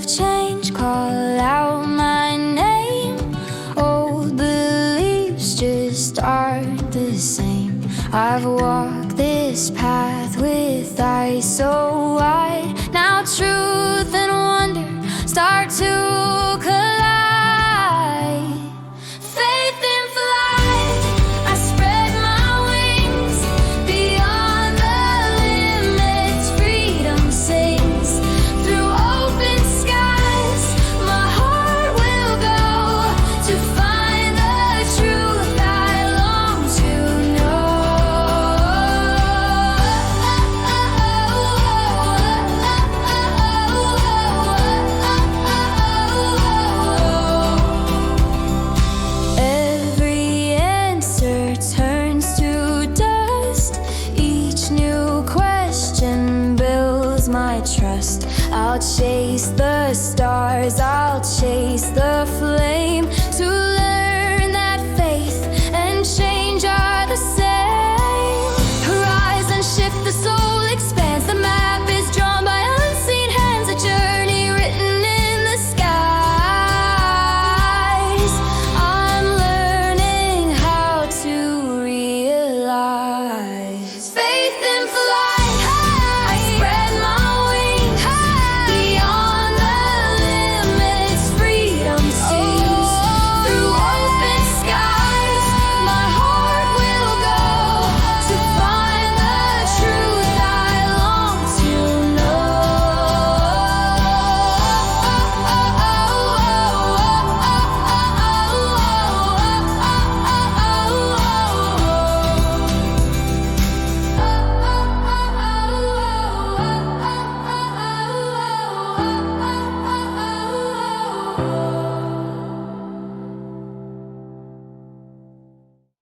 change, call out my name. Old beliefs just aren't the same. I've walked this path with eyes so wide. Now truth and wonder start to collide. Faith in flight, I spread my wings. Beyond the limits, freedom sings. Through open skies, my heart will go to find the truth I long to know. Every answer turns to dust. Each new question builds my trust. I'll chase the stars, I'll chase the flame.